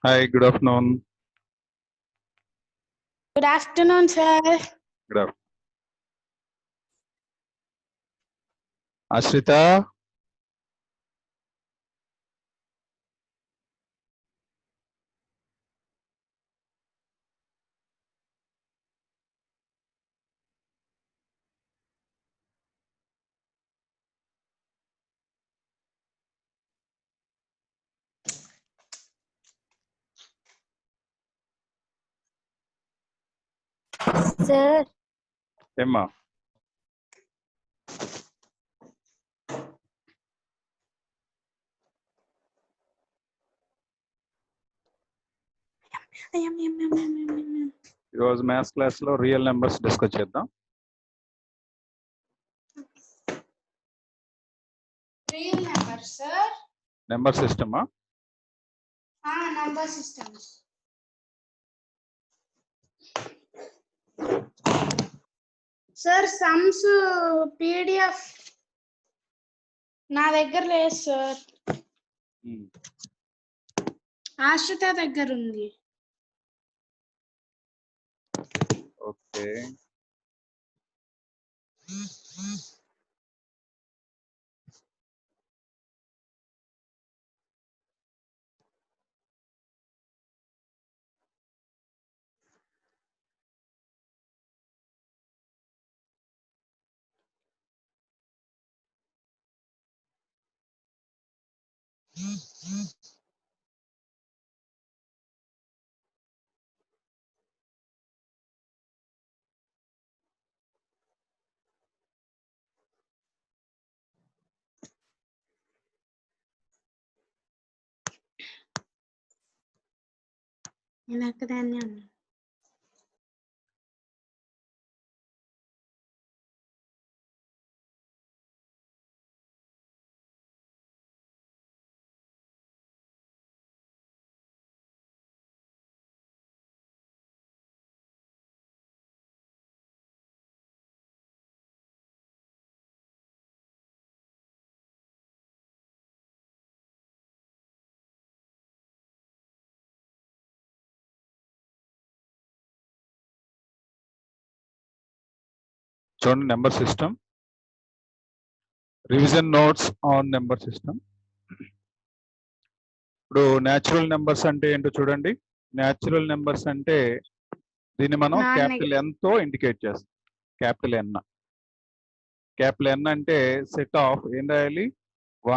Hi, good afternoon. Good afternoon, sir. Good afternoon. Ashrita, Sir. Emma. ఈరోజు maths క్లాస్లో real numbers discuss చేద్దాం. Real number, sir. Number సిస్టమా? Number systems. Sir, sums PDF నా దగ్గర లేదు sir. ఆశ్రిత దగ్గర ఉంది. ఓకే. నేను అక్కదాన్ని ఉన్నా. చూడండి number system. Revision notes on number system. ఇప్పుడు న్యాచురల్ నెంబర్స్ అంటే ఏంటో చూడండి. న్యాచురల్ నెంబర్స్ అంటే దీన్ని మనం క్యాపిటల్ ఎన్ తో ఇండికేట్ చేస్తాం. క్యాపిటల్ ఎన్. క్యాపిటల్ ఎన్ అంటే సెట్ ఆఫ్ ఏం రాయాలి?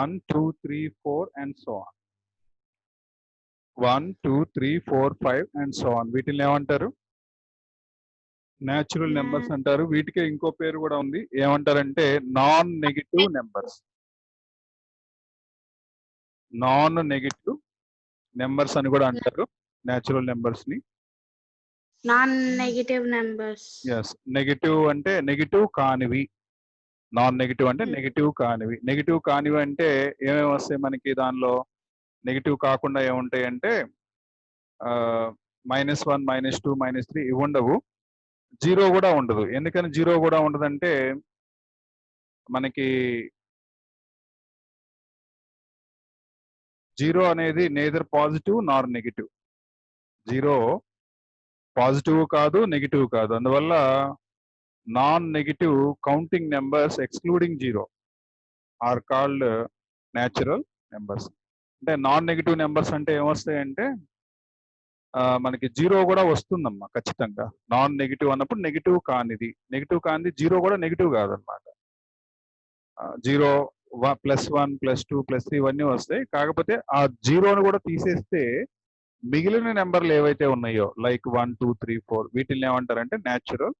1 2 3 4 and so on. 1 2 3 4 5 and so on. వీటిని ఏమంటారు? న్యాచురల్ నెంబర్స్ అంటారు. వీటికి ఇంకో పేరు కూడా ఉంది. ఏమంటారంటే non negative numbers. Non negative numbers అని కూడా అంటారు న్యాచురల్ నెంబర్స్ ని. Non negative numbers. Yes, negative అంటే నెగిటివ్ కానివి. నాన్ నెగిటివ్ అంటే నెగిటివ్ కానివి. నెగిటివ్ కానివి అంటే ఏమేమి వస్తాయి మనకి దానిలో? నెగిటివ్ కాకుండా ఏముంటాయి అంటే -1 -2 -3 ఇవి ఉండవు. జీరో కూడా ఉండదు. ఎందుకని జీరో కూడా ఉండదంటే మనకి జీరో అనేది neither positive nor negative. Zero positive కాదు, నెగిటివ్ కాదు. అందువల్ల non negative counting numbers excluding zero are called natural numbers. అంటే నాన్ నెగిటివ్ నెంబర్స్ అంటే ఏమొస్తాయంటే మనకి జీరో కూడా వస్తుందమ్మా ఖచ్చితంగా. నాన్ నెగిటివ్ అన్నప్పుడు నెగిటివ్ కానిది. నెగిటివ్ కానిది జీరో కూడా నెగిటివ్ కాదనమాట. జీరో +1 +2 +3 ఇవన్నీ వస్తాయి. కాకపోతే ఆ జీరోను కూడా తీసేస్తే మిగిలిన నెంబర్లు ఏవైతే ఉన్నాయో లైక్ 1 2 3 4 వీటిని ఏమంటారంటే న్యాచురల్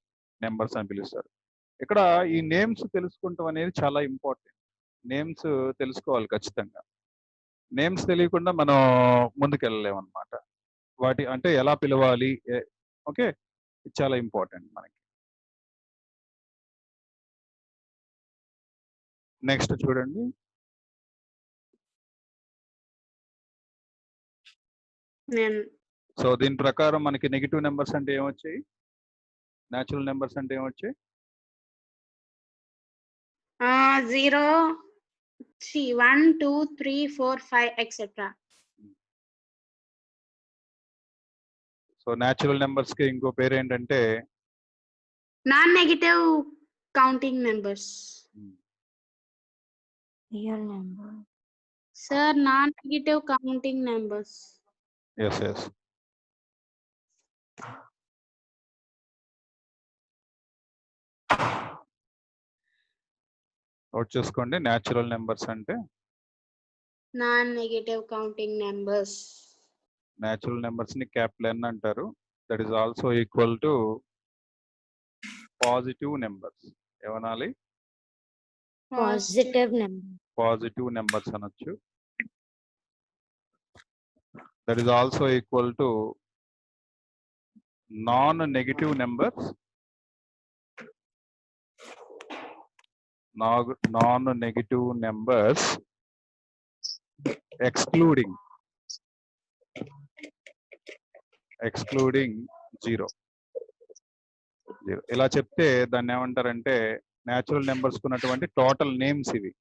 నెంబర్స్ అని పిలుస్తారు. ఇక్కడ ఈ నేమ్స్ తెలుసుకుంటాం అనేది చాలా ఇంపార్టెంట్. నేమ్స్ తెలుసుకోవాలి ఖచ్చితంగా. నేమ్స్ తెలియకుండా మనం ముందుకెళ్ళలేము అనమాట. వాటి అంటే ఎలా పిలవాలి, ఓకే, ఇది చాలా ఇంపార్టెంట్ మనకి. నెక్స్ట్ చూడండి. సో దీని ప్రకారం మనకి నెగిటివ్ నెంబర్స్ అంటే ఏమొచ్చాయి? న్యాచురల్ నెంబర్స్ అంటే ఏమొచ్చాయి? 0 1 2 3 4 5 etc. సో న్యాచురల్ నెంబర్స్ కి ఇంకో పేరు ఏంటంటే non negative counting numbers. Real number. Sir non negative counting numbers. Yes yes. Note చేసుకోండి, న్యాచురల్ నెంబర్స్ అంటే non negative counting numbers. Natural numbers ని క్యాపిటల్ N అంటారు. That is also equal to positive numbers. ఏమనాలి? Positive number. Positive numbers అనొచ్చు. That is also equal to non negative numbers. Non negative numbers excluding zero. ఇలా చెప్తే దాన్ని ఏమంటారంటే natural numbers ఉన్నటువంటి total names ఇవి.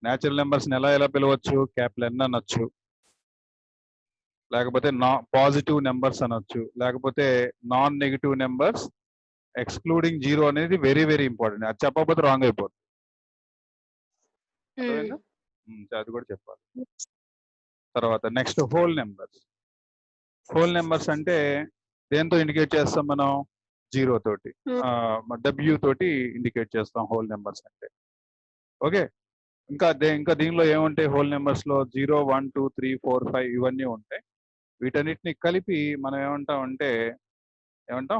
న్యాచురల్ నెంబర్స్ ని ఎలా పిలవచ్చు? క్యాపిటల్ N అనొచ్చు, లేకపోతే పాజిటివ్ నెంబర్స్ అనొచ్చు, లేకపోతే non negative numbers excluding zero అనేది వెరీ వెరీ ఇంపార్టెంట్. అది చెప్పకపోతే రాంగ్ అయిపోతుంది. అది కూడా చెప్పాలి. తర్వాత next whole numbers. Whole numbers అంటే దేంతో ఇండికేట్ చేస్తాం మనం? జీరో తోటి, డబ్ల్యూ తోటి ఇండికేట్ చేస్తాం హోల్ నెంబర్స్ అంటే. ఓకే, ఇంకా దీనిలో ఏముంటాయి? హోల్ నెంబర్స్ లో 0, 1, 2, 3, 4, 5 ఇవన్నీ ఉంటాయి. వీటన్నిటిని కలిపి మనం ఏమంటాం?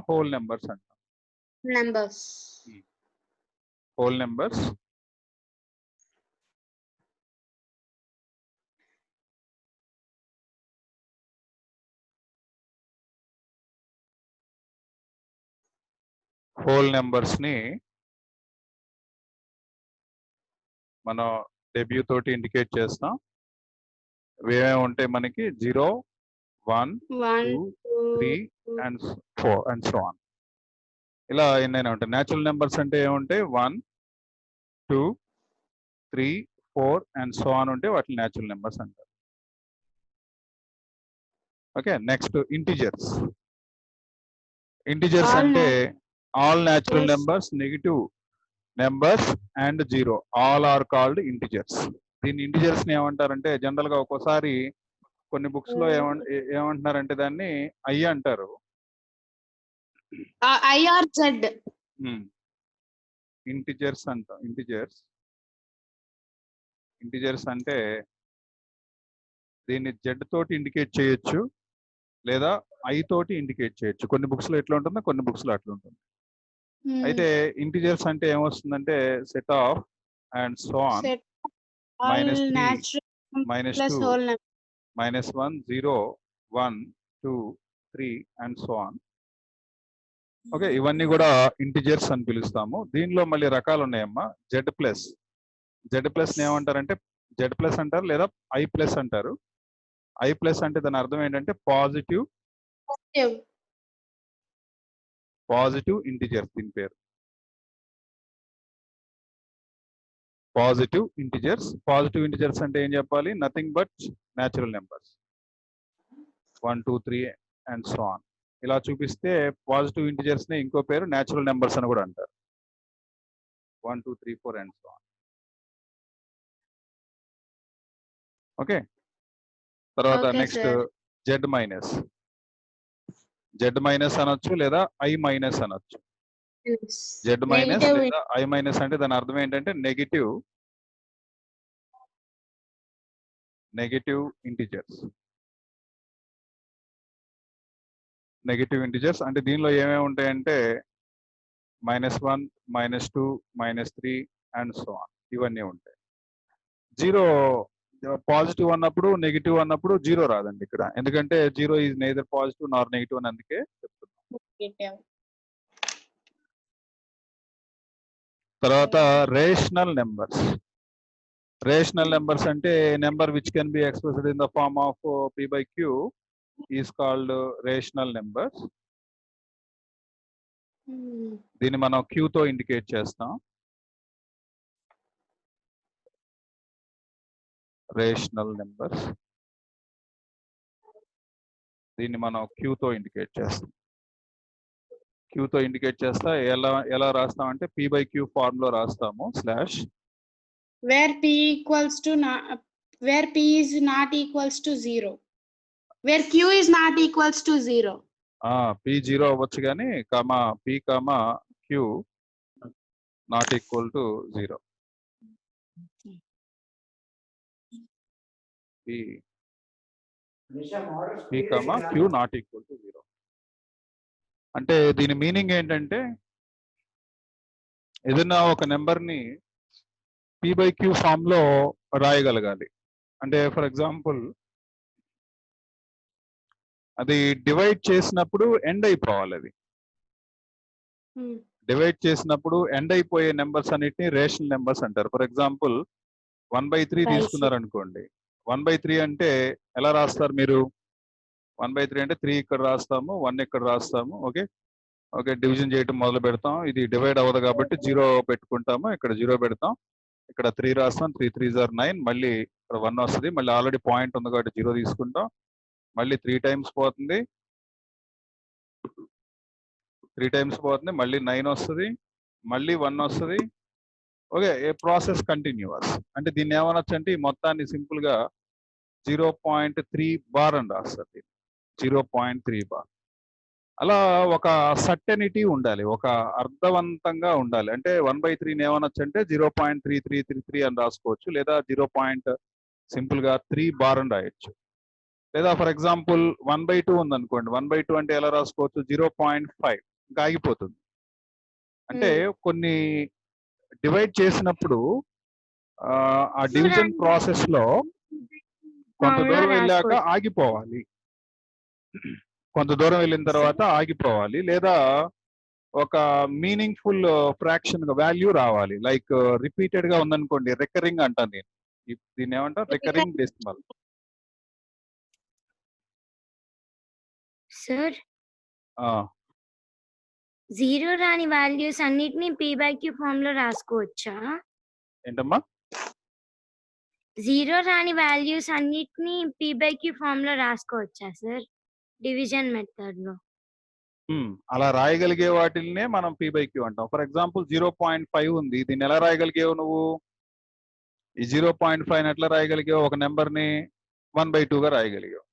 హోల్ నెంబర్స్ అంటాం. Whole numbers. హోల్ నెంబర్స్ ని మనం డబ్ల్యూ తోటి ఇండికేట్ చేస్తాం. ఏమేమి ఉంటాయి మనకి? 0, 1, 2, 3 and 4 and so on. ఇలా ఎన్నైనా ఉంటాయి. న్యాచురల్ నెంబర్స్ అంటే ఏముంటాయి? 1, 2, 3, 4 and so on ఉంటే వాటిని న్యాచురల్ నెంబర్స్ అంటారు. Okay, next integers. ఇంటిజర్స్ అంటే all natural numbers, negative numbers and zero all are called integers. దీన్ని ఇంటిజర్స్ ని ఏమంటారంటే జనరల్ గా ఒక్కోసారి కొన్ని బుక్స్ లో ఏమంటున్నారంటే దాన్ని ఐ అంటారు. IRZ ఇంటిజర్స్ అంటాం. ఇంటిజర్స్ అంటే దీన్ని జెడ్ తోటి ఇండికేట్ చేయొచ్చు, లేదా ఐ తోటి ఇండికేట్ చేయొచ్చు. కొన్ని బుక్స్ లో ఎట్లా ఉంటుందో, కొన్ని బుక్స్ లో అట్లా ఉంటుంది. అయితే ఇంటిజర్స్ అంటే ఏమొస్తుందంటే set of and so on, -3, -2, -1, 0, 1, 2, 3 and so on. Okay, ఇవన్నీ కూడా ఇంటిజర్స్ అని పిలుస్తాము. దీనిలో మళ్ళీ రకాలు ఉన్నాయమ్మా. జెడ్ ప్లస్ ని ఏమంటారంటే జెడ్ ప్లస్ అంటారు, లేదా ఐ ప్లస్ అంటారు. ఐ ప్లస్ అంటే దాని అర్థం ఏంటంటే పాజిటివ్ ఇంటిజర్స్. దీని పేరు పాజిటివ్ ఇంటిజర్స్. పాజిటివ్ ఇంటిజర్స్ అంటే ఏం చెప్పాలి? Nothing but natural numbers 1, 2, 3 and so on. ఇలా చూపిస్తే పాజిటివ్ ఇంటిజర్స్ ని ఇంకో పేరు న్యాచురల్ నెంబర్స్ అని కూడా అంటారు. 1, 2, 3, 4 అండ్ సో ఆన్. ఓకే, తర్వాత నెక్స్ట్ జెడ్ మైనస్ అనొచ్చు, లేదా ఐ మైనస్ అనొచ్చు. జెడ్ మైనస్ లేదా ఐ మైనస్ అంటే దాని అర్థం ఏంటంటే నెగిటివ్ ఇంటిజర్స్. అంటే దీనిలో ఏమేమి ఉంటాయంటే -1, -2, -3 అండ్ సో ఆన్ ఇవన్నీ ఉంటాయి. జీరో పాజిటివ్ అన్నప్పుడు, నెగిటివ్ అన్నప్పుడు జీరో రాదండి ఇక్కడ, ఎందుకంటే zero is neither positive nor negative అని అందుకే చెప్తున్నాం. తర్వాత రేషనల్ నెంబర్స్ అంటే number which can be expressed in the form of p/q is called rational numbers. దీన్ని మనం q తో ఇండికేట్ చేస్తాం. Rational numbers. దీన్ని మనం క్యూతో ఇండికేట్ చేస్తాం. క్యూతో ఇండికేట్ చేస్తా ఎలా రాస్తామంటే p by q ఫార్మ్ లో రాస్తాము slash where p equals to where p is not equals to 0, where q is not equals to 0. p 0 అవ్వచ్చు కానీ p q not equal to 0. p q not equal to 0 అంటే దీని meaning ఏంటంటే ఏదైనా ఒక నెంబర్ని p by q ఫామ్ లో రాయగలగాలి. అంటే ఫర్ ఎగ్జాంపుల్ అది డివైడ్ చేసినప్పుడు ఎండ్ అయిపోవాలి. అది డివైడ్ చేసినప్పుడు ఎండ్ అయిపోయే నెంబర్స్ అన్నిటిని రేషనల్ నెంబర్స్ అంటారు. ఫర్ ఎగ్జాంపుల్ 1/3 తీసుకున్నారు అనుకోండి. 1/3 అంటే ఎలా రాస్తారు మీరు? 1/3 అంటే 3 ఇక్కడ రాస్తాము, 1 ఇక్కడ రాస్తాము. ఓకే డివిజన్ చేయటం మొదలు పెడతాం. ఇది డివైడ్ అవ్వదు కాబట్టి 0 పెట్టుకుంటాము. ఇక్కడ 0 పెడతాం, ఇక్కడ 3 రాస్తాం. 3 3s are 9. మళ్ళీ ఇక్కడ 1 వస్తుంది. మళ్ళీ ఆల్రెడీ పాయింట్ ఉంది కాబట్టి 0 తీసుకుంటాం. మళ్ళీ 3 టైమ్స్ పోతుంది, 3 టైమ్స్ పోతుంది, మళ్ళీ 9 వస్తుంది, మళ్ళీ 1 వస్తుంది. ఓకే, ఏ ప్రాసెస్ కంటిన్యూస్. అంటే దీన్ని ఏమనొచ్చు అంటే ఈ మొత్తాన్ని సింపుల్ గా 0.3 బార్ అని రాస్తారు. 0.3 బార్. అలా ఒక సర్టెనిటీ ఉండాలి, ఒక అర్థవంతంగా ఉండాలి. అంటే 1/3 ఏమనొచ్చు అంటే 0.3333 అని రాసుకోవచ్చు, లేదా 0. సింపుల్ గా 3 బార్ అని రాయొచ్చు. లేదా ఫర్ ఎగ్జాంపుల్ 1/2 ఉందనుకోండి. 1/2 అంటే ఎలా రాసుకోవచ్చు? 0.5. ఇంకా ఆగిపోతుంది. అంటే కొన్ని డివైడ్ చేసినప్పుడు ఆ డివిజన్ ప్రాసెస్ లో కొంత దూరం వెళ్ళాక ఆగిపోవాలి, కొంత దూరం వెళ్ళిన తర్వాత ఆగిపోవాలి, లేదా ఒక మీనింగ్ఫుల్ ఫ్రాక్షన్ వాల్యూ రావాలి. లైక్ రిపీటెడ్ గా ఉందనుకోండి, రికరింగ్ అంటాను నేను. దీన్ని ఏమంటారు? Recurring decimal. సార్, 0 రాని వాల్యూస్ అన్నిటిని p by q ఫామ్ లో రాసుకోవచ్చా? ఏంటమ్మా? 0 రాని వాల్యూస్ అన్నిటిని p by q ఫామ్ లో రాసుకోవచ్చా సార్ డివిజన్ మెథడ్ లో? అలా రాయగలిగే వాటినే మనం p by q అంటాం. ఫర్ ఎగ్జాంపుల్ 0.5 ఉంది. దీన్ని ఎలా రాయగలిగావు నువ్వు? ఈ 0.5 ఎట్లా రాయగలిగావు? ఒక నెంబర్ ని 1/2 గా రాయగలిగావు.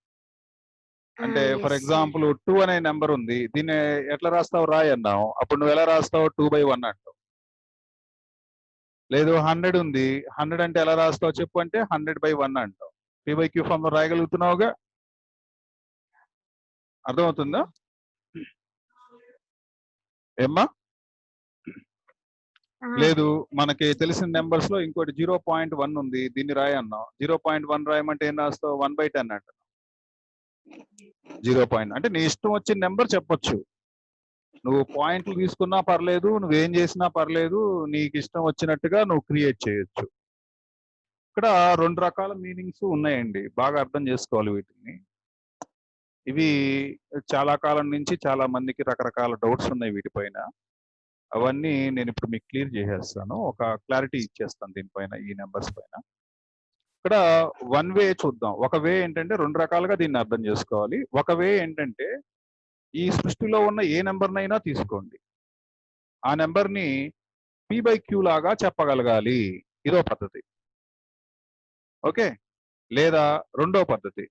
అంటే ఫర్ ఎగ్జాంపుల్ 2 అనే నెంబర్ ఉంది. దీన్ని ఎట్లా రాస్తావు? రాయి అన్నావు. అప్పుడు నువ్వు ఎలా రాస్తావు? 2/1 అంటావు. లేదు 100 ఉంది. 100 అంటే ఎలా రాస్తావు చెప్పు అంటే 100/1 అంటావు. p by q ఫామ్ లో రాయగలుగుతున్నావుగా? అర్థమవుతుందా ఏమ్మా? లేదు, మనకి తెలిసిన నెంబర్స్ లో ఇంకోటి 0.1 ఉంది. దీన్ని రాయి అన్నావు. 0.1 రాయమంటే ఏం రాస్తావు? 1/10 అంటావు. 0. అంటే నీ ఇష్టం వచ్చిన నెంబర్ చెప్పొచ్చు. నువ్వు పాయింట్లు తీసుకున్నా పర్లేదు, నువ్వేం చేసినా పర్లేదు, నీకు ఇష్టం వచ్చినట్టుగా నువ్వు క్రియేట్ చేయొచ్చు. ఇక్కడ 2 రకాల మీనింగ్స్ ఉన్నాయండి, బాగా అర్థం చేసుకోవాలి వీటిని. ఇవి చాలా కాలం నుంచి చాలా మందికి రకరకాల డౌట్స్ ఉన్నాయి వీటిపైన. అవన్నీ నేను ఇప్పుడు మీకు క్లియర్ చేసేస్తాను, ఒక క్లారిటీ ఇచ్చేస్తాను దీనిపైన, ఈ నెంబర్స్ పైన. ఇక్కడ 1 వే చూద్దాం. ఒక వే ఏంటంటే 2 రకాలుగా దీన్ని అర్థం చేసుకోవాలి. ఒక వే ఏంటంటే ఈ సృష్టిలో ఉన్న ఏ నెంబర్నైనా తీసుకోండి, ఆ నెంబర్ని p by q లాగా చెప్పగలగాలి. ఇదో పద్ధతి. ఓకే, లేదా రెండో పద్ధతి,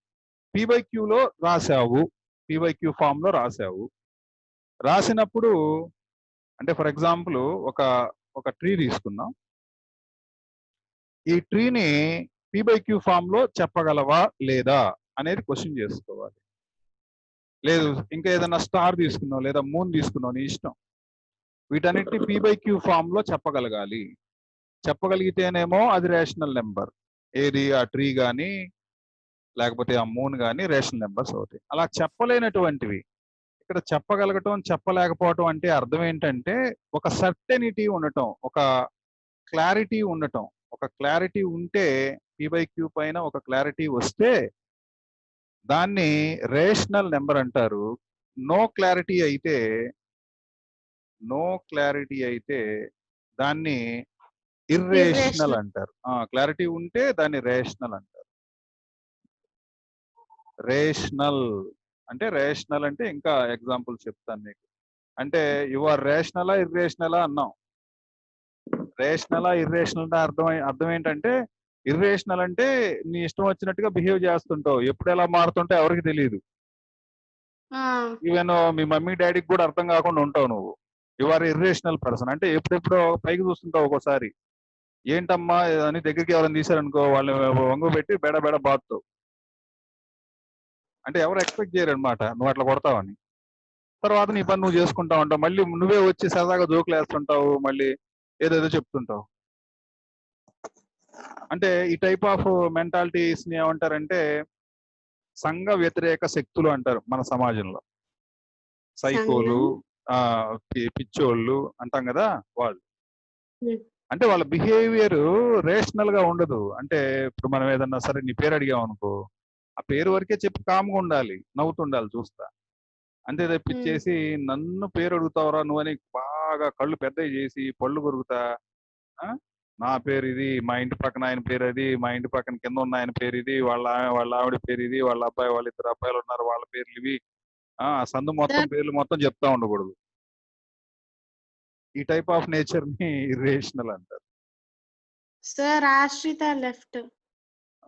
p by q లో రాసావు, p by q ఫామ్ లో రాసావు. రాసినప్పుడు అంటే ఫర్ ఎగ్జాంపుల్ ఒక ట్రీ తీసుకుందాం. ఈ ట్రీని p by q ఫామ్ లో చెప్పగలవా లేదా అనేది క్వశ్చన్ చేసుకోవాలి. లేదు ఇంకా ఏదైనా స్టార్ తీసుకున్నావు, లేదా మూన్ తీసుకున్నావు, నీ ఇష్టం. వీటన్నిటిని p by q ఫామ్ లో చెప్పగలగాలి. చెప్పగలిగితేనేమో అది రేషనల్ నెంబర్. ఏది? ఆ ట్రీ కానీ లేకపోతే ఆ మూన్ కానీ రేషనల్ నెంబర్స్ అవుతాయి. అలా చెప్పలేనటువంటివి ఇక్కడ చెప్పగలగటం, చెప్పలేకపోవటం అంటే అర్థం ఏంటంటే ఒక సర్టెనిటీ ఉండటం, ఒక క్లారిటీ ఉండటం. ఒక క్లారిటీ ఉంటే p by q పైన ఒక క్లారిటీ వస్తే దాన్ని రేషనల్ నెంబర్ అంటారు. నో క్లారిటీ అయితే దాన్ని ఇర్రేషనల్ అంటారు. క్లారిటీ ఉంటే దాన్ని రేషనల్ అంటారు. రేషనల్ అంటే రేషనల్ అంటే ఇంకా ఎగ్జాంపుల్ చెప్తాను మీకు. అంటే యు ఆర్ రేషనలా ఇర్రేషనలా అన్నాం. రేషనలా ఇర్రేషనల్ అంటే అర్థం ఏంటంటే ఇర్రేషనల్ అంటే నీ ఇష్టం వచ్చినట్టుగా బిహేవ్ చేస్తుంటావు. ఎప్పుడు ఎలా మారుతుంటే ఎవరికి తెలియదు. ఈవెన్ మీ మమ్మీ డాడీకి కూడా అర్థం కాకుండా ఉంటావు నువ్వు. యు ఆర్ ఇర్రేషనల్ పర్సన్ అంటే ఎప్పుడెప్పుడో పైకి చూస్తుంటావు ఒక్కోసారి. ఏంటమ్మా అని దగ్గరికి ఎవరైనా తీశారనుకో వాళ్ళని వంగు పెట్టి బెడ బెడ బాదుతావు. అంటే ఎవరు ఎక్స్పెక్ట్ చేయరు అనమాట నువ్వు అట్లా కొడతావని. తర్వాత నీ పని నువ్వు చేసుకుంటా ఉంటావు. మళ్ళీ నువ్వే వచ్చి సరదాగా జోకులు వేస్తుంటావు. మళ్ళీ ఏదేదో చెప్తుంటావు. అంటే ఈ టైప్ ఆఫ్ మెంటాలిటీస్ ని ఏమంటారంటే సంఘ వ్యతిరేక శక్తులు అంటారు మన సమాజంలో. సైకోలు, పిచ్చోళ్ళు అంటాం కదా వాళ్ళు. అంటే వాళ్ళ బిహేవియర్ రేషనల్ గా ఉండదు. అంటే ఇప్పుడు మనం ఏదన్నా సరే నీ పేరు అడిగాం అనుకో, ఆ పేరు వరకే చెప్పి కామ్గా ఉండాలి, నవ్వుతుండాలి చూస్తా. అంతే తప్పించేసి నన్ను పేరు అడుగుతావురా నువ్వని బాగా కళ్ళు పెద్దవి చేసి పళ్ళు కొరుకుతా, నా పేరు ఇది, మా ఇంటి పక్కన ఆయన పేరు అది, మా ఇంటి పక్కన కింద ఉన్న ఆయన పేరు ఇది, వాళ్ళ ఆవిడ పేరు ఇది, వాళ్ళ అబ్బాయి వాళ్ళ 2 అబ్బాయిలు ఉన్నారు వాళ్ళ పేర్లు ఇవి, సందు మొత్తం పేర్లు మొత్తం చెప్తా ఉండకూడదు. ఈ టైప్ ఆఫ్ నేచర్ ని ఇర్రేషనల్ అంటారు. సార్ ఆశ్రిత లెఫ్ట్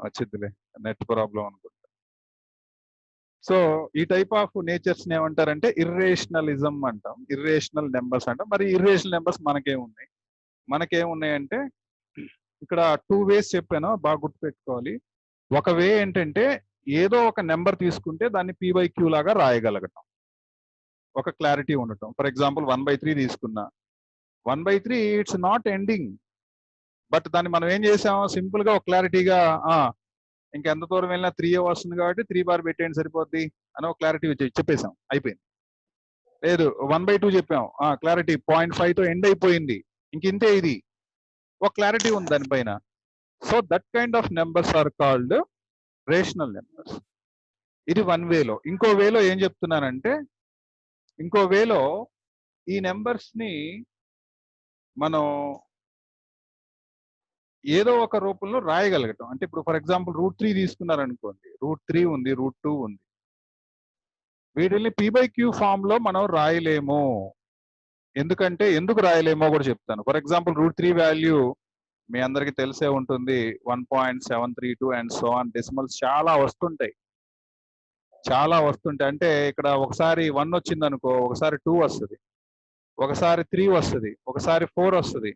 వచ్చిద్దిలే, నెట్ ప్రాబ్లం అనుకుంటా. సో ఈ టైప్ ఆఫ్ నేచర్స్ ని ఏమంటారంటే ఇర్రేషనలిజం అంటాం, ఇర్రేషనల్ నెంబర్స్ అంటాం. మరి ఇర్రేషనల్ నెంబర్స్ మనకేమున్నాయంటే ఇక్కడ 2 వేస్ చెప్పాను, బాగా గుర్తుపెట్టుకోవాలి. ఒక వే ఏంటంటే ఏదో ఒక నెంబర్ తీసుకుంటే దాన్ని p/q లాగా రాయగలగటం, ఒక క్లారిటీ ఉండటం. ఫర్ ఎగ్జాంపుల్ 1/3 తీసుకున్నా, 1/3 ఇట్స్ నాట్ ఎండింగ్, బట్ దాన్ని మనం ఏం చేసాం, సింపుల్ గా ఒక క్లారిటీగా ఇంకెంత దూరం వెళ్ళినా 3 వస్తుంది కాబట్టి 3 బార్ పెట్టేయండి సరిపోద్ది అని ఒక క్లారిటీ చెప్పేసాం, అయిపోయింది. లేదు 1/2 చెప్పాం, క్లారిటీ 0.5 తో ఎండ్ అయిపోయింది, ఇంతే, ఇది ఒక క్లారిటీ ఉంది దానిపైన. So that kind of numbers are called rational numbers. ఇది వన్ వేలో. ఇంకో వేలో ఏం చెప్తున్నానంటే, ఇంకో వేలో ఈ నెంబర్స్ ని మనం ఏదో ఒక రూపంలో రాయగలగటం. అంటే ఇప్పుడు ఫర్ ఎగ్జాంపుల్ √3 తీసుకున్నారనుకోండి, √3 ఉంది, √2 ఉంది. వీటిని p/q ఫామ్ లో మనం రాయలేము. ఎందుకు రాయలేమో కూడా చెప్తాను. ఫర్ ఎగ్జాంపుల్ √3 వాల్యూ మీ అందరికి తెలిసే ఉంటుంది, 1.732 అండ్ సో ఆన్. డెసిమల్స్ చాలా వస్తుంటాయి. అంటే ఇక్కడ ఒకసారి 1 వచ్చింది అనుకో, ఒకసారి 2 వస్తుంది, ఒకసారి 3 వస్తుంది, ఒకసారి 4 వస్తుంది,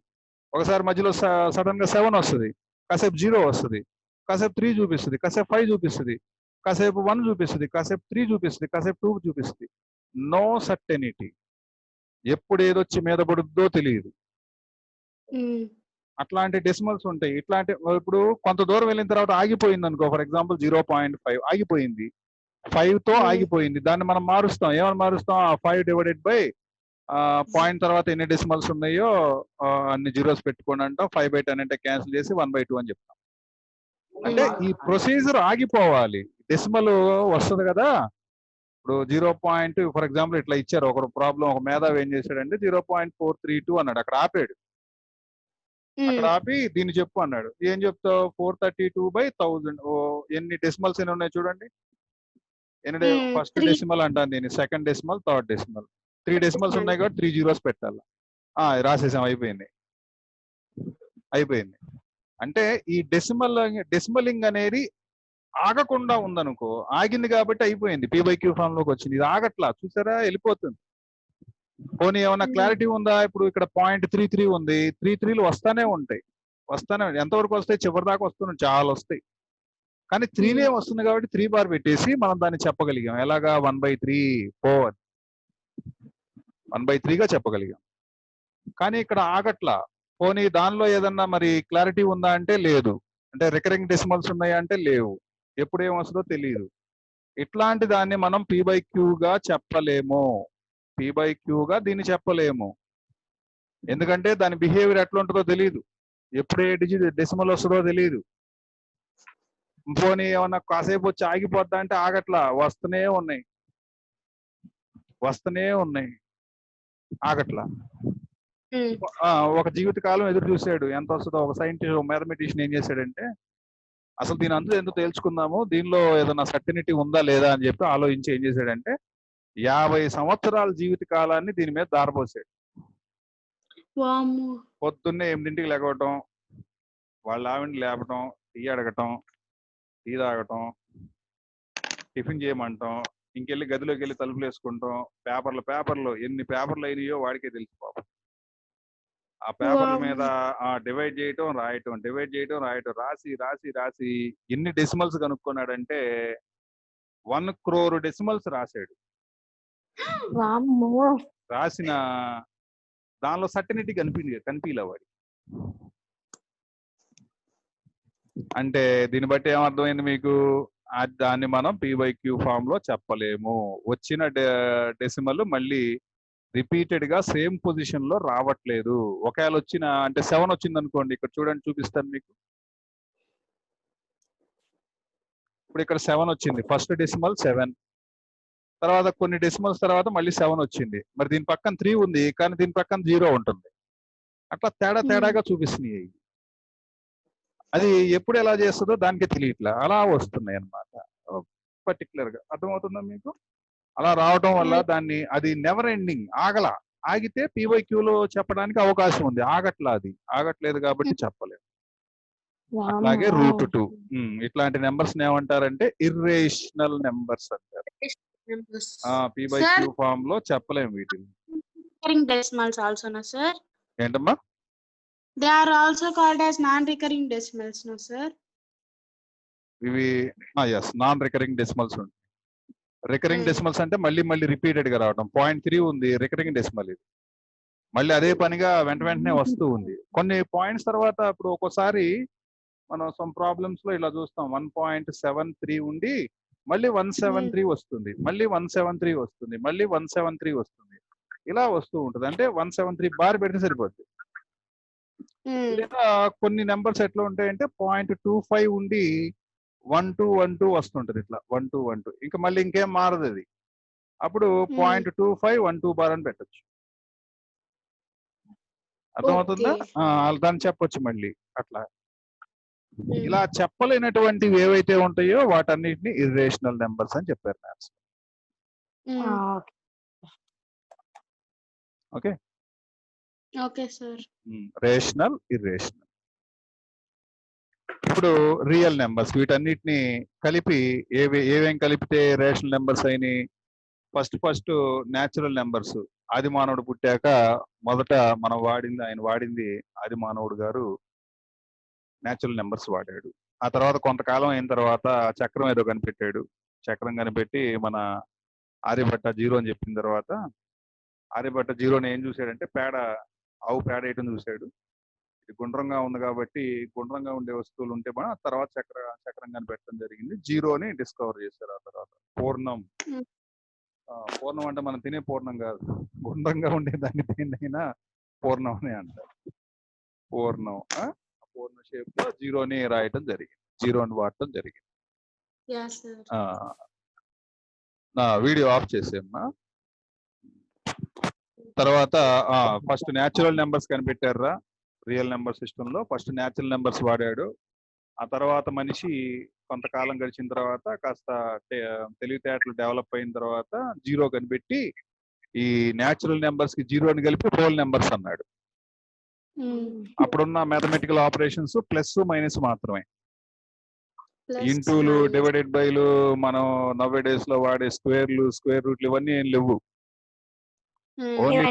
ఒకసారి మధ్యలో సడన్ గా 7 వస్తుంది, కాసేపు 0 వస్తుంది, కాసేపు 3 చూపిస్తుంది, కాసేపు 5 చూపిస్తుంది, కాసేపు 1 చూపిస్తుంది, కాసేపు 3 చూపిస్తుంది, కాసేపు 2 చూపిస్తుంది. నో సర్టెనిటీ, ఎప్పుడు ఏదొచ్చి మీద పడుద్దో తెలియదు. అట్లాంటి డెసిమల్స్ ఉంటాయి. ఇట్లాంటి ఇప్పుడు కొంత దూరం వెళ్ళిన తర్వాత ఆగిపోయింది అనుకో, ఫర్ ఎగ్జాంపుల్ 0.5 ఆగిపోయింది, 5 తో ఆగిపోయింది. దాన్ని మనం మారుస్తాం, ఏమని మారుస్తాం, 5 డివైడెడ్ బై పాయింట్ తర్వాత ఎన్ని డెసిమల్స్ ఉన్నాయో అన్ని జీరోస్ పెట్టుకోండి అంటాం. 5/10 అంటే క్యాన్సిల్ చేసి 1/2 అని చెప్తాం. అంటే ఈ ప్రొసీజర్ ఆగిపోవాలి. డెసిమల్ వస్తుంది కదా, ఇప్పుడు 0. ఫర్ ఎగ్జాంపుల్ ఇట్లా ఇచ్చారు ఒక ప్రాబ్లం, ఒక మేధావి ఏం చేశాడంటే 0.432 అన్నాడు, అక్కడ ఆపాడు. అక్కడ ఆపి దీన్ని చెప్పు అన్నాడు. ఏం చెప్తావు, 432/1000. ఎన్ని డెసిమల్స్ ఎన్ని ఉన్నాయి చూడండి, ఫస్ట్ డెసిమల్ అంటాను దీన్ని, second decimal, third decimal. 3 decimals ఉన్నాయి కాబట్టి 3 జీరోస్ పెట్టాలి. రాసేసాం, అయిపోయింది. అంటే ఈ డెసిమలింగ్ అనేది ఆగకుండా ఉందనుకో, ఆగింది కాబట్టి అయిపోయింది, p/q ఫామ్ లోకి వచ్చింది. ఇది ఆగట్లా, చూసారా, వెళ్ళిపోతుంది. పోనీ ఏమన్నా క్లారిటీ ఉందా, ఇప్పుడు ఇక్కడ 0.33 ఉంది, 33లు వస్తానే ఉంటాయి, ఎంతవరకు వస్తాయి, చివరి దాకా వస్తున్నాయి, చాలా వస్తాయి. కానీ 3 వస్తుంది కాబట్టి 3 బార్ పెట్టేసి మనం దాన్ని చెప్పగలిగాం. ఎలాగా, 1/3గా చెప్పగలిగాం. కానీ ఇక్కడ ఆగట్లా. పోనీ దానిలో ఏదన్నా మరి క్లారిటీ ఉందా అంటే లేదు, అంటే రికరింగ్ డెసిమల్స్ ఉన్నాయా అంటే లేవు, ఎప్పుడు ఏమొస్తుందో తెలియదు. ఇట్లాంటి దాన్ని మనం p/qగా చెప్పలేము, p/qగా దీన్ని చెప్పలేము. ఎందుకంటే దాని బిహేవియర్ ఎట్లా ఉంటుందో తెలియదు, ఎప్పుడు ఏ డెసిమల్ వస్తుందో తెలియదు. పోనీ ఏమన్నా కాసేపు వచ్చి ఆగిపోద్దా అంటే ఆగట్లా, వస్తూనే ఉన్నాయి, ఆగట్లా. ఒక జీవితకాలం ఎదురు చూసాడు, ఎంత వస్తుందో. ఒక సైంటిస్ట్, ఒక మ్యాథమెటిషియన్ ఏం చేశాడంటే అసలు దీని అంతా ఎందుకు తేల్చుకుందాము, దీనిలో ఏదైనా సర్టినిటీ ఉందా లేదా అని చెప్పి ఆలోచించి ఏం చేశాడంటే 50 సంవత్సరాల జీవిత కాలాన్ని దీని మీద దారపోసాడు. వామ్మో. పొద్దున్నే 8ంటికి లెగవటం, వాళ్ళ ఆవిడని లేపటం, టీ అడగటం, టీ తాగటం, టిఫిన్ చేయమంటాం, ఇంకెళ్ళి గదిలోకి వెళ్ళి తలుపులు వేసుకుంటాం, పేపర్లు ఎన్ని పేపర్లు అయినాయో వాడికే తెలుసు పాపం. ఆ పేపర్ల మీద డివైడ్ చేయటం రాయటం రాసి ఎన్ని డెసిమల్స్ కనుక్కున్నాడంటే 1 crore డెసిమల్స్ రాశాడు. రాసిన దానిలో సర్టినిటీ కనిపించలే వాడి. అంటే దీన్ని బట్టి ఏమర్థమైంది మీకు, దాన్ని మనం p/q ఫామ్ లో చెప్పలేము. వచ్చిన డెసిమల్ మళ్ళీ రిపీటెడ్ గా సేమ్ పొజిషన్ లో రావట్లేదు. ఒకవేళ వచ్చిన అంటే 7 వచ్చింది అనుకోండి, ఇక్కడ చూడండి చూపిస్తాను మీకు. ఇప్పుడు ఇక్కడ 7 వచ్చింది, ఫస్ట్ డెసిమల్ 7, తర్వాత కొన్ని డెసిమల్స్ తర్వాత మళ్ళీ 7 వచ్చింది. మరి దీని పక్కన 3 ఉంది, కానీ దీని పక్కన 0 ఉంటుంది. అట్లా తేడాగా చూపిస్తున్నాయి. అది ఎప్పుడు ఎలా చేస్తుందో దానికి తెలియట్లా, అలా వస్తున్నాయి అన్నమాట పర్టికులర్ గా. అర్థమవుతుందా మీకు? అలా రావడం వల్ల దాన్ని అది నెవర్ ఎండింగ్, ఆగితే p/q లో చెప్పడానికి అవకాశం ఉంది, ఆగట్లేదు కాబట్టి చెప్పలేదు. అట్లాగే రూట్ 2 ఇట్లాంటి నెంబర్స్ ఏమంటారంటే ఇర్రేషనల్ నెంబర్స్ అంటారు. p/q ఫామ్ లో చెప్పలేము వీటిని. Decimals also, no sir? ఏంటమ్మా? They are also called as non-recurring decimals, no sir? ఇవి ఎస్, నాన్ రికరింగ్ డెసిమల్స్ ఉంటాయి. రికరింగ్ డెసిమల్స్ అంటే మళ్ళీ రిపీటెడ్ గా రావడం. 0.3 ఉంది, రికరింగ్ డెసిమల్ ఇది. మళ్ళీ అదే పనిగా వెంటనే వస్తూ ఉంది. కొన్ని పాయింట్స్ తర్వాత ఇప్పుడు ఒక్కోసారి మనం సమ్ ప్రాబ్లమ్స్ లో ఇలా చూస్తాం, 1.73 ఉండి మళ్ళీ 173 వస్తుంది, మళ్ళీ 173 వస్తుంది, మళ్ళీ 173 వస్తుంది. ఇలా వస్తూ ఉంటుంది. అంటే 173 బార్ పెడితే సరిపోద్ది. లేదా కొన్ని నెంబర్స్ ఎట్లా ఉంటాయంటే 0.25 ఉండి 1212 వస్తుంటది, ఇట్లా 1212. ఇంకా మళ్ళీ ఇంకేం మారదు అది. అప్పుడు 0.25 12 బార్ అని పెట్టచ్చు. అర్థమవుతుందా? దాన్ని చెప్పొచ్చు మళ్ళీ అట్లా. ఇలా చెప్పలేనటువంటివి ఏవైతే ఉంటాయో వాటన్నిటిని ఇర్రేషనల్ నెంబర్స్ అని చెప్పారు maths. Okay okay sir. Rational, irrational. ఇప్పుడు రియల్ నెంబర్స్, వీటన్నిటిని కలిపి ఏవేం కలిపితే రేషనల్ నెంబర్స్ అయినాయి? First natural numbers. ఆది మానవుడు పుట్టాక మొదట ఆయన వాడింది ఆది మానవుడు గారు న్యాచురల్ నెంబర్స్ వాడాడు. ఆ తర్వాత కొంతకాలం అయిన తర్వాత చక్రం ఏదో కనిపెట్టాడు. చక్రం కనిపెట్టి మన ఆర్యభట్ట 0 అని చెప్పిన తర్వాత ఆర్యభట్ట 0ని ఏం చూశాడంటే ఆవు పేడ వేయటం చూశాడు. ఇది గుండ్రంగా ఉంది కాబట్టి గుండ్రంగా ఉండే వస్తువులు ఉంటే మన తర్వాత చక్రం కనిపెట్టడం జరిగింది. 0ని డిస్కవర్ చేశారు. ఆ తర్వాత పూర్ణం అంటే మనం తినే పూర్ణం కాదు, గుండ్రంగా ఉండే దాన్ని దేన్నైనా పూర్ణం అని అంటారు. పూర్ణం షేప్ లో 0ని రాయటం జరిగింది, 0ని వాడటం జరిగింది. వీడియో ఆఫ్ చేసేమ్మా. తర్వాత ఫస్ట్ న్యాచురల్ నెంబర్స్ కనిపెట్టారా రియల్ నెంబర్ సిస్టమ్ లో. ఫస్ట్ న్యాచురల్ నెంబర్స్ వాడాడు. ఆ తర్వాత మనిషి కొంతకాలం గడిచిన తర్వాత కాస్త తెలివితేటలు డెవలప్ అయిన తర్వాత 0 కనిపెట్టి ఈ న్యాచురల్ నెంబర్స్ కి 0ని కలిపి హోల్ నెంబర్స్ అన్నాడు. అప్పుడున్న మ్యాథమెటికల్ ఆపరేషన్స్ ప్లస్ మైనస్ మాత్రమే. ఇంటూలు, డివైడెడ్ బైలు, మనం నవ్వే డేస్ లో వాడే స్క్వేర్ రూట్లు ఇవన్నీ ఏం లేవు. Only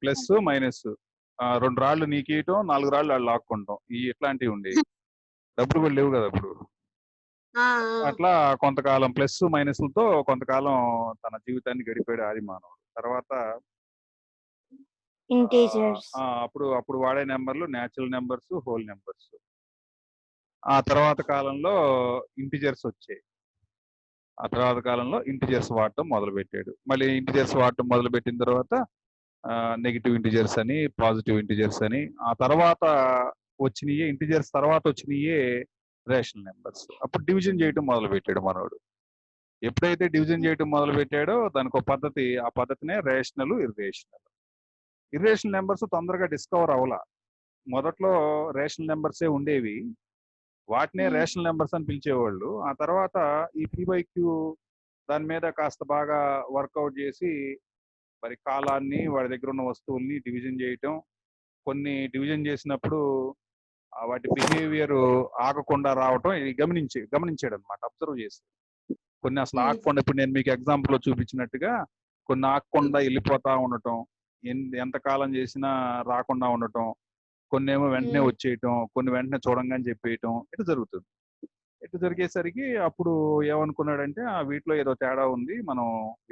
plus minus. 2 రాళ్ళు నీకేయటం, 4 రాళ్ళు వాళ్ళు లాక్కుంటాం, ఇట్లాంటివి ఉండేవి. డబ్బులు కూడా లేవు కదా అప్పుడు. అట్లా కొంతకాలం ప్లస్ మైనస్లతో కొంతకాలం తన జీవితాన్ని గడిపాడు ఆది మానవుడు. తర్వాత అప్పుడు వాడే నెంబర్లు న్యాచురల్ నెంబర్స్, హోల్ నెంబర్స్. ఆ తర్వాత కాలంలో ఇంటిజర్స్ వచ్చాయి. ఆ తర్వాత కాలంలో ఇంటిజర్స్ వాడటం మొదలు పెట్టాడు. మళ్ళీ ఇంటిజర్స్ వాడటం మొదలు పెట్టిన తర్వాత నెగిటివ్ ఇంటిజర్స్ అని, పాజిటివ్ ఇంటిజర్స్ అని, ఆ తర్వాత వచ్చినాయే ఇంటిజర్స్ తర్వాత వచ్చినాయే రేషనల్ నెంబర్స్. అప్పుడు డివిజన్ చేయటం మొదలు పెట్టాడు మనోడు. ఎప్పుడైతే డివిజన్ చేయటం మొదలు పెట్టాడో దానికి ఒక పద్ధతి, ఆ పద్ధతినే రేషనల్, ఇర్రేషనల్. ఇర్రేషనల్ నెంబర్స్ తొందరగా డిస్కవర్ అవ్వాల. మొదట్లో రేషనల్ నెంబర్సే ఉండేవి. వాటినే రేషనల్ నెంబర్స్ అని పిలిచేవాళ్ళు. ఆ తర్వాత ఈ p/q దాని మీద కాస్త బాగా వర్కౌట్ చేసి మరి కాలాన్ని వాడి దగ్గర ఉన్న వస్తువుల్ని డివిజన్ చేయటం, కొన్ని డివిజన్ చేసినప్పుడు వాటి బిహేవియర్ ఆగకుండా రావటం ఇది గమనించాడు అనమాట, అబ్జర్వ్ చేసి. కొన్ని అసలు ఆగకుండా, ఇప్పుడు నేను మీకు ఎగ్జాంపుల్ లో చూపించినట్టుగా కొన్ని ఆగకుండా వెళ్ళిపోతా ఉండటం, ఎంతకాలం చేసినా రాకుండా ఉండటం, కొన్ని ఏమో వెంటనే వచ్చేయటం, కొన్ని వెంటనే చూడంగానే చెప్పేయటం, ఇట్లా జరుగుతుంది. ఇట్లా జరిగేసరికి అప్పుడు ఏమనుకున్నాడంటే వీటిలో ఏదో తేడా ఉంది, మనం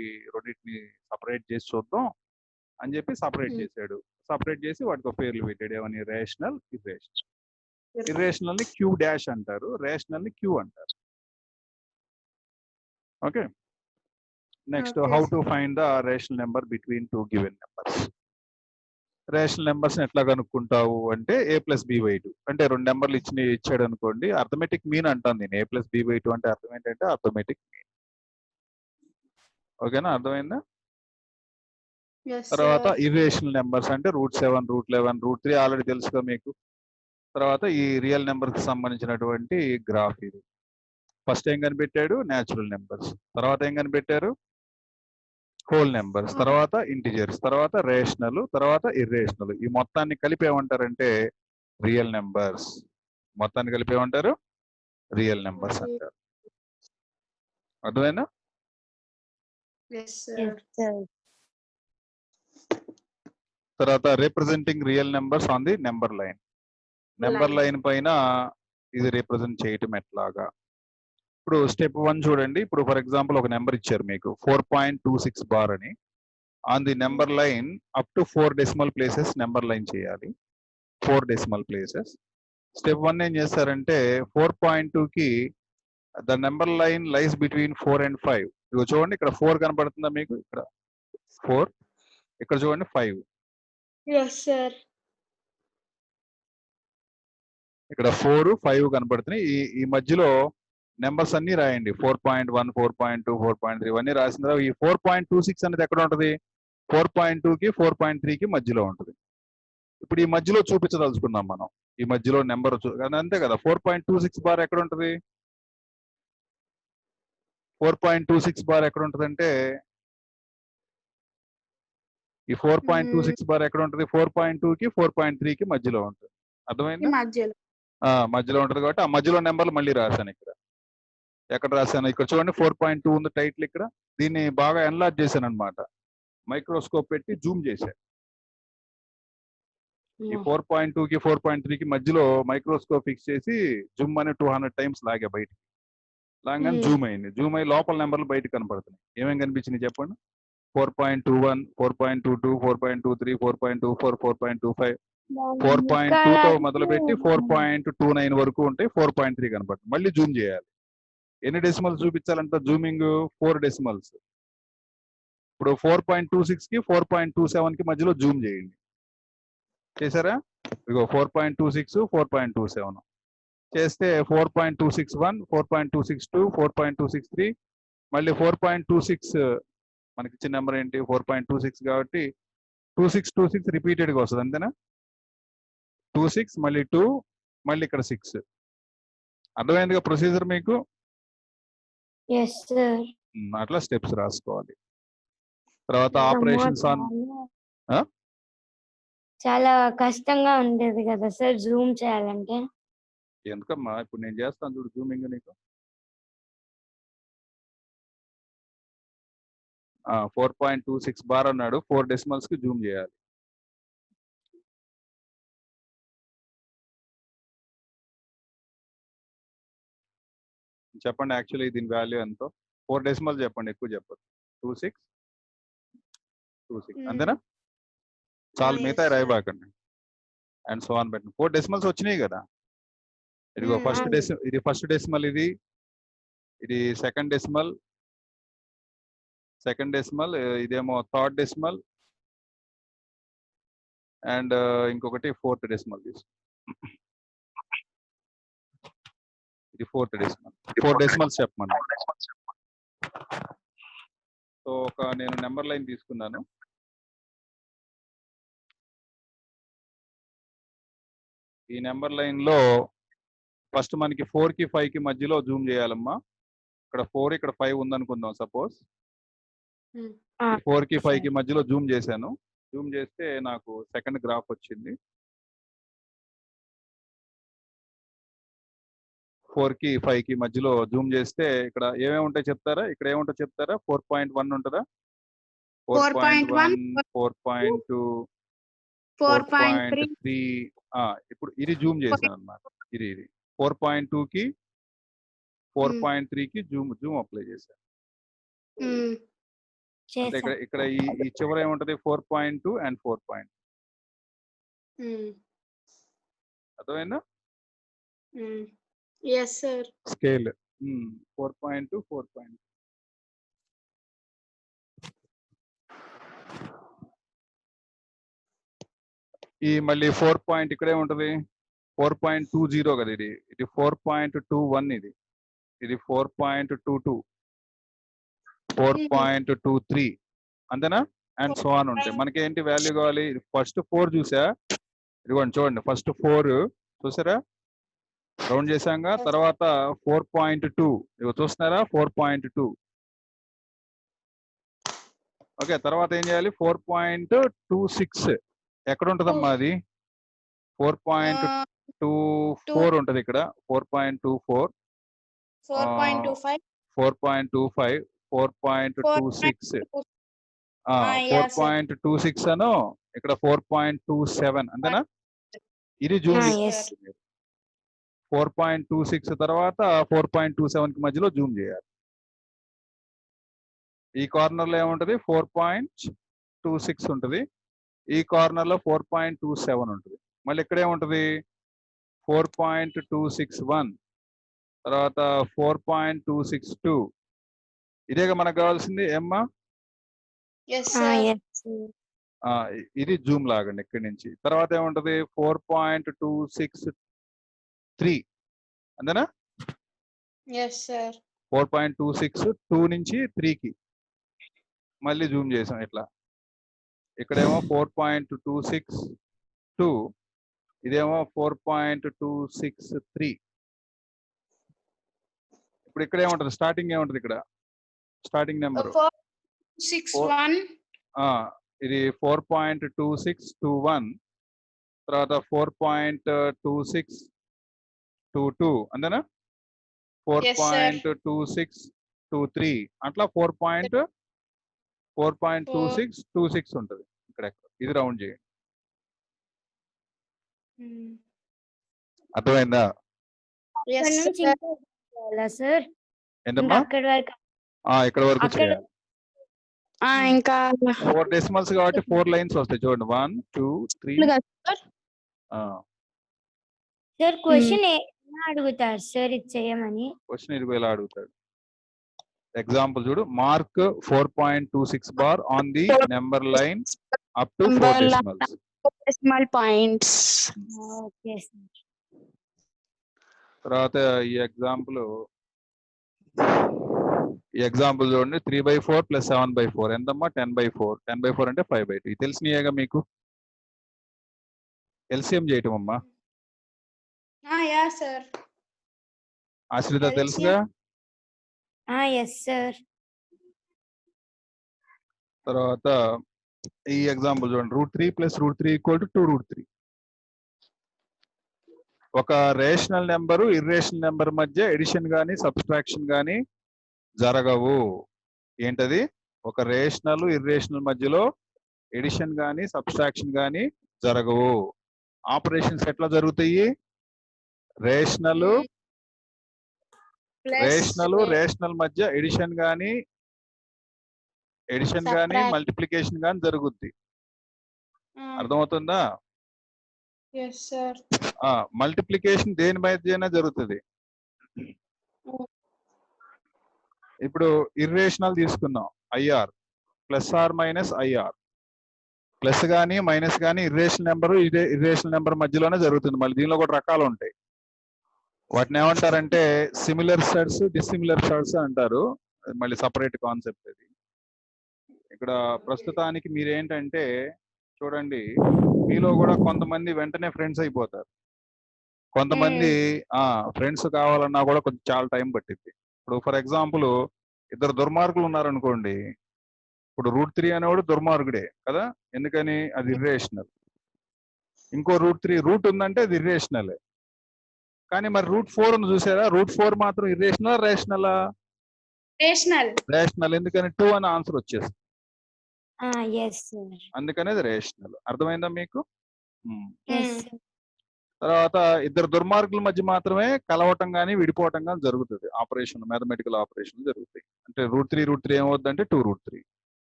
ఈ రెండింటిని సపరేట్ చేసి చూద్దాం అని చెప్పి సపరేట్ చేశాడు. సపరేట్ చేసి వాటికి పేర్లు పెట్టాడు. ఏమని? Rational, irrational. ఇర్రేషనల్ ని క్యూ డాష్ అంటారు, రేషనల్ ని క్యూ అంటారు. Okay, next how to find the rational number between two given numbers. Rational numbers ఎట్లా కనుక్కుంటావు అంటే a+b/2 అంటే రెండు నెంబర్లు ఇచ్చాడు అనుకోండి, అర్థమెటిక్ మీన్ అంటాను నేను. a+b/2 అంటే అర్థం ఏంటంటే అర్థమెటిక్ మీన్. ఓకేనా, అర్థమైందా? తర్వాత ఇర్రేషనల్ నెంబర్స్ అంటే √7, √11, √3 ఆల్రెడీ తెలుసుగా మీకు. తర్వాత ఈ రియల్ నెంబర్ కి సంబంధించినటువంటి గ్రాఫ్ ఇది. ఫస్ట్ ఏం కనిపెట్టాడు? Natural numbers. తర్వాత ఏం కనిపెట్టారు? Whole numbers. తర్వాత ఇంటిజర్స్. తర్వాత రేషనల్. తర్వాత ఇర్రేషనల్. ఈ మొత్తాన్ని కలిపి ఏమంటారంటే రియల్ నెంబర్స్. మొత్తాన్ని కలిపి ఏమంటారు? రియల్ నెంబర్స్ అంటారు. అర్థమైందా? తర్వాత representing real numbers on the number line. Number line పైన ఇది రిప్రజెంట్ చేయటం ఎట్లాగా? ఇప్పుడు స్టెప్ 1 చూడండి. ఇప్పుడు ఫర్ ఎగ్జాంపుల్ ఒక నెంబర్ ఇచ్చారు మీకు 4.26 బార్ అని. On the number line up to 4 decimal places number line చేయాలి. 4 డెసిమల్ ప్లేసెస్. స్టెప్ 1 ఏం చేస్తారంటే 4.2 కి the number line lies between 4 and 5. ఇదిగో చూడండి, ఇక్కడ 4 కనబడుతుందా మీకు? ఇక్కడ 4, ఇక్కడ చూడండి 5. ఇక్కడ 4, 5 కనబడుతున్నాయి. ఈ మధ్యలో నెంబర్స్ అన్ని రాయండి. 4.1, 4.2, 4.3 ఇవన్నీ రాసిన తర్వాత ఈ 4.26 అనేది ఎక్కడ ఉంటుంది? 4.2 కి 4.3 కి మధ్యలో ఉంటుంది. ఇప్పుడు ఈ మధ్యలో చూపించదలుచుకున్నాం మనం. ఈ మధ్యలో నెంబర్ అంతే కదా. 4.26 బార్ ఎక్కడ ఉంటుంది? 4.26 బార్ ఎక్కడ ఉంటుంది అంటే ఈ 4.26 బార్ ఎక్కడ ఉంటుంది? 4.2 కి 4.3 కి మధ్యలో ఉంటుంది. అర్థమైంది? మధ్యలో ఉంటుంది కాబట్టి ఆ మధ్యలో నెంబర్లు మళ్ళీ రాశాను. ఇక్కడ ఎక్కడ రాశాను? ఇక్కడ చూడండి 4.2 ఉంది టైటిల్. ఇక్కడ దీన్ని బాగా ఎన్లార్జ్ చేశాను అనమాట. మైక్రోస్కోప్ పెట్టి జూమ్ చేశాను. ఈ 4.2 కి 4.3 కి మధ్యలో మైక్రోస్కోప్ ఫిక్స్ చేసి జూమ్ అని 200 టైమ్స్ లాగా బయటికి. లాగానే జూమ్ అయింది. జూమ్ అయ్యి లోపల నెంబర్లు బయటకు కనపడుతున్నాయి. ఏమేమి కనిపించింది చెప్పండి? 4.21, 4.22, 4.23, 4.24, 4.25, 4.2తో మొదలుపెట్టి 4.29 వరకు ఉంటాయి. 4.3 కనపడుతుంది. మళ్ళీ జూమ్ చేయాలి. ఎన్ని డెసిమల్స్ చూపించాలంటే జూమింగ్ 4 డెసిమల్స్. ఇప్పుడు 4.26 కి 4.27 కి మధ్యలో జూమ్ చేయండి. చేశారా? ఇదిగో 4.26, 4.27 చేస్తే 4.261, 4.262, 4.263, మళ్ళీ 4.26 మనకి ఇచ్చిన నెంబర్ ఏంటి? 4.26 కాబట్టి 2626 రిపీటెడ్ గా వస్తుంది. అంతేనా? 26 మళ్ళీ 2 మళ్ళీ ఇక్కడ 6. అర్థమైందిగా ప్రొసీజర్ మీకు? అట్లా స్టెప్స్ రాసుకోవాలి. తర్వాత ఆపరేషన్స్ ఆన్ చాలా కష్టంగా ఉండేది కదా సార్ జూమ్ చేయాలంటే. ఎందుకమ్మా, ఇప్పుడు నేను చేస్తాను చూడు జూమింగ్. నీకు 4.26 బార్ అన్నాడు, 4 డెసిమల్స్ కి జూమ్ చేయాలి. చెప్పండి యాక్చువల్లీ దీని వాల్యూ ఎంతో? 4 డెసిమల్ చెప్పండి, ఎక్కువ చెప్పండి. 26 అంతేనా? చాలా మిగతా రాయబాకండి. అండ్ సో ఆన్ పెట్టండి. 4 డెసిమల్స్ వచ్చినాయి కదా. ఇదిగో ఇది ఫస్ట్ డెసిమల్, ఇది సెకండ్ డెసిమల్, ఇదేమో థర్డ్ డెసిమల్, అండ్ ఇంకొకటి 4th డెసిమల్ తీసుకో. ఇది 4th డెసిమల్. 4 డెసిమల్స్ చెప్పమని. సో నేను నెంబర్ లైన్ తీసుకున్నాను. ఈ నెంబర్ లైన్ లో ఫస్ట్ మనకి 4 కి 5 కి మధ్యలో జూమ్ చేయాలమ్మా. ఇక్కడ 4 ఇక్కడ 5 ఉందనుకుందాం సపోజ్. 4 కి 5 కి మధ్యలో జూమ్ చేశాను. జూమ్ చేస్తే నాకు సెకండ్ గ్రాఫ్ వచ్చింది. 4 కి 5 కి మధ్యలో జూమ్ చేస్తే ఇక్కడ ఏమేమి ఉంటాయి చెప్తారా? ఇక్కడ ఏముంటాయి చెప్తారా? 4.1 ఉంటుందా? 4.1, 4.2, 4.3. ఇప్పుడు ఇది జూమ్ చేశాను అన్నమాట. ఇది 4.2 కి 4.3 కి జూమ్ అప్లై చేశాను. అంటే ఇక్కడ ఈ చివర ఏముంటది? 4.2 and 4. అర్థమైందా? yes sir. స్కేల్ 4.2, 4. ఈ మళ్ళీ 4 పాయింట్ ఇక్కడే ఉంటది 4.20 కదా. ఇది 4.21. ఇది 4.22, 4.23 అంతేనా? అండ్ సో ఆన్ ఉంటాయి. మనకి ఏంటి వాల్యూ కావాలి? ఫస్ట్ 4 చూసా, ఇదిగోండి చూడండి. ఫస్ట్ 4 చూసారా? రౌండ్ చేశాంగా. తర్వాత 4.2 ఇదిగో చూస్తున్నారా? 4.2. ఓకే, తర్వాత ఏం చేయాలి? 4.26 ఎక్కడ ఉంటదమ్మా? అది 4.24 ఉంటది ఇక్కడ. 4.24, 4.25, 4.25, 4.26, 4.26 అను ఇక్కడ 4.27 అంతేనా? ఇది జూమ్. 4.26 తర్వాత 4.27 కి మధ్యలో జూమ్ చేయాలి. ఈ కార్నర్ లో ఏముంటది? 4.26 ఉంటది. ఈ కార్నర్ లో 4.27 ఉంటుంది. మళ్ళీ ఇక్కడ ఏముంటది? 4.261, తర్వాత 4.262. ఇదేగా మనకు కావాల్సింది ఏమ్మా? ఇది జూమ్ లాగండి ఇక్కడి నుంచి. తర్వాత ఏముంటది? 4.263 అంతేనా? 4.26 2 నుంచి 3కి మళ్ళీ జూమ్ చేసాం ఇట్లా. ఇక్కడేమో 4.262, ఇదేమో 4.263. ఇప్పుడు ఇక్కడ ఏముంటది? స్టార్టింగ్ ఏముంటది? ఇక్కడ స్టార్టింగ్ నెంబర్ 4.61. ఇది 4.2621, తర్వాత 4.2622 అంతేనా? 4.2623 అట్లా 4.2626 ఉంటుంది ఇక్కడ. ఇది రౌండ్ చేయండి. అర్థమైందా? సార్ ఏంటమ్మా? ఇక్కడ వరకు చేయాలి. ఇంకా 4 డెసిమల్స్ కాబట్టి 4 లైన్స్ వస్తాయి చూడండి. 1 2 3. సార్ క్వశ్చన్ అడుగుతారు సార్ ఇది చేయమని. క్వశ్చన్ ఇదిగో ఇలా అడుగుతాడు. ఎగ్జాంపుల్ చూడు. Mark 4.26 bar on the number line up to 4 decimals. decimal points. Okay sir. తర్వాత ఈ ఎగ్జాంపుల్ చూడండి. 3/4 + 7/4 ఎంతమ్మా? 10/4. 10/4 అంటే 5/2. ఇది తెలిసినయేగా మీకు. ఎల్సిఎం చేయటం అమ్మా. ఆశ్రిత తెలుసుగా? yes sir. తర్వాత ఈ ఎగ్జాంపుల్ చూడండి. √3 + √3 = 2√3. ఒక రేషనల్ నెంబరు ఇర్రేషనల్ నెంబర్ మధ్య ఎడిషన్ గానీ సబ్ట్రాక్షన్ గానీ జరగవు. ఏంటది? ఒక రేషనల్ ఇర్రేషనల్ మధ్యలో ఎడిషన్ గానీ సబ్ట్రాక్షన్ గానీ జరగవు. ఆపరేషన్స్ ఎట్లా జరుగుతాయి? రేషనల్ మధ్య ఎడిషన్ గానీ మల్టిప్లికేషన్ గానీ జరుగుద్ది. అర్థమవుతుందా? మల్టిప్లికేషన్ దేని మధ్యన జరుగుతుంది? ఇప్పుడు ఇర్రేషనల్ తీసుకున్నాం. IR +or -IR. ప్లస్ కానీ మైనస్ కానీ ఇర్రేషనల్ నెంబరు ఇదే ఇర్రేషనల్ నెంబర్ మధ్యలోనే జరుగుతుంది. మళ్ళీ దీనిలో కూడా రకాలు ఉంటాయి. వాటిని ఏమంటారంటే సిమిలర్ స్టడ్స్, డిస్సిమిలర్ స్టడ్స్ అంటారు. మళ్ళీ సపరేట్ కాన్సెప్ట్ అది. ఇక్కడ ప్రస్తుతానికి మీరేంటంటే చూడండి, మీలో కూడా కొంతమంది వెంటనే ఫ్రెండ్స్ అయిపోతారు. కొంతమంది ఫ్రెండ్స్ కావాలన్నా కూడా కొంచెం చాలా టైం పట్టింది. ఇప్పుడు ఫర్ ఎగ్జాంపుల్ ఇద్దరు దుర్మార్గులు ఉన్నారనుకోండి, ఇప్పుడు √3 అనేవాడు దుర్మార్గుడే కదా, ఎందుకని అది ఇర్రేషనల్. ఇంకో √3 రూట్ ఉందంటే అది ఇర్రేషనలే. కానీ మరి √4 ఉంది చూసారా, √4 మాత్రం ఇర్రేషనల్ రేషనలా? రేషనల్. ఎందుకని 2 అని ఆన్సర్ వచ్చేస్తుంది, ఎస్ సార్. అందుకని అది రేషనల్. అర్థమైందా మీకు? Yes sir. తర్వాత ఇద్దరు దుర్మార్గుల మధ్య మాత్రమే కలవటం కానీ విడిపోవటం కానీ జరుగుతుంది. ఆపరేషన్, మ్యాథమెటికల్ ఆపరేషన్ జరుగుతాయి. అంటే √3 ఏమవుద్దంటే 2√3.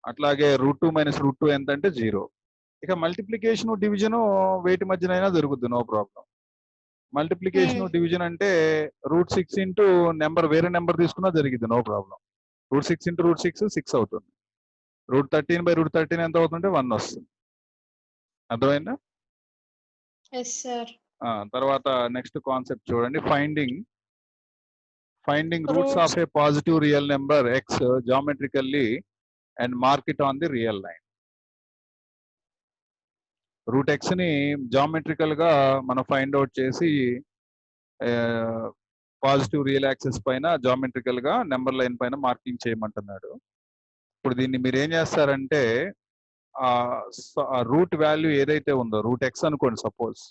అట్లాగే √2 - √2 ఎంత అంటే 0. ఇక మల్టిప్లికేషన్ డివిజన్ వేటి మధ్యనైనా జరుగుద్ది, నో ప్రాబ్లం. మల్టిప్లికేషన్ డివిజన్ అంటే √6 ఇంటూ నెంబర్, వేరే నెంబర్ తీసుకున్నా జరిగింది, నో ప్రాబ్లం. √6 ఇంటూ √6 6 అవుతుంది. √13/√13 ఎంత అవుతుంటే 1 వస్తుంది. అర్థమైందా? Yes sir. తర్వాత నెక్స్ట్ కాన్సెప్ట్ చూడండి, finding roots of a positive real number x geometrically and mark it on the real line. √x ని జామెట్రికల్ గా మనం ఫైండ్ అవుట్ చేసి పాజిటివ్ రియల్ యాక్సిస్ పైన జామెట్రికల్ గా నెంబర్ లైన్ పైన మార్కింగ్ చేయమంటున్నాడు. ఇప్పుడు దీన్ని మీరు ఏం చేస్తారంటే, రూట్ వాల్యూ ఏదైతే ఉందో, √x అనుకోండి సపోజ్,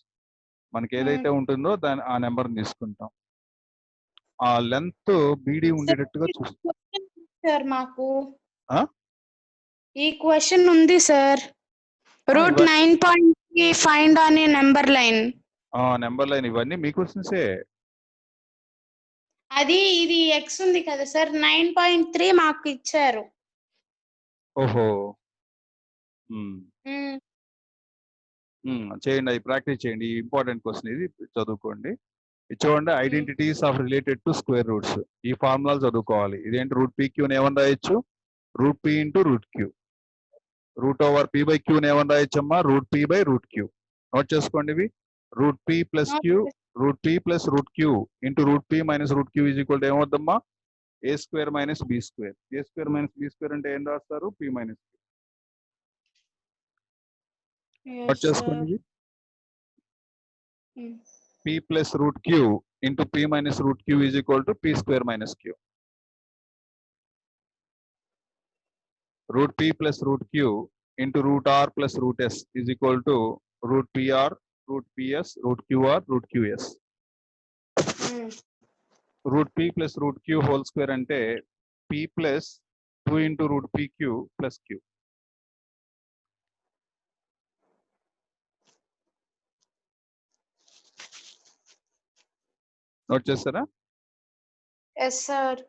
మనకి ఏదైతే ఉంటుందో దాని ఆ నెంబర్ తీసుకుంటాం. ఆ లెంత్ బీడీ ఉండేటట్టుగా చూస్తాం. సార్ మాకు ఈ క్వశ్చన్ ఉంది sir, √9.3 find on a number line. Number line ఇవన్నీ మీ క్వశ్చన్సే. అది ఇది ఎక్స్ ఉంది కదా సార్, 9.3 మాకు ఇచ్చారు. ఓహో. చేయండి, అది ప్రాక్టీస్ చేయండి. ఇంపార్టెంట్ క్వశ్చన్ ఇది, చదువుకోండి. ఇది చూడండి, identities of related to square roots. ఈ ఫార్ములాలు చదువుకోవాలి. ఇదేంటి, √pq ఏమని రాయొచ్చు, √p ఇంటూ √q. √p/q ఏమని రాయొచ్చమ్మా, √p/√q. నోట్ చేసుకోండి ఇవి. √p + q, √p + √q into √p - √q is equal to ఏమవుద్దమ్మా, a² - b². a² - b² అంటే ఏం రాస్తారు, p - q. నోట్ చేసుకోండి. p + √q into p - √q is equal to p² - q. √p + √q into √r + √s is equal to √pr, √ps, √qr, √qs. √p + √q whole square అంటే p + 2 ఇంటూ √pq + q. Note చేస్తారా? Yes sir.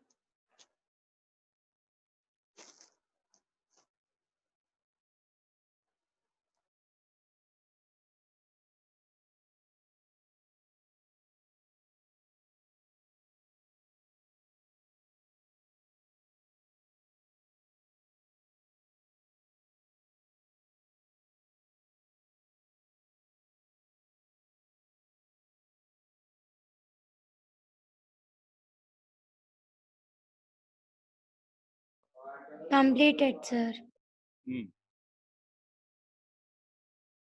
Completed sir.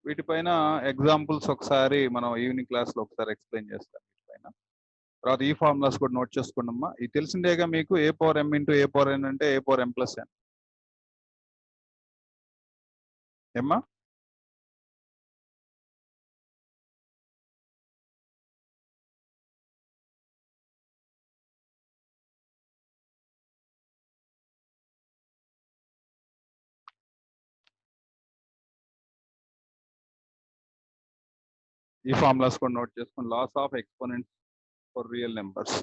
వీటిపైన examples ఒకసారి మనం evening class లో ఒకసారి explain చేస్తాం వీటిపైన. తర్వాత ఈ ఫార్ములాస్ కూడా నోట్ చేసుకోండి అమ్మా. ఇది తెలిసిందేగా మీకు, a⁴m ఇంటూ a⁴n అంటే a⁴m + n. ఏమ్మా? ఈ ఫార్ములాస్ కూడా నోట్ చేసుకుని, laws of exponents for real numbers.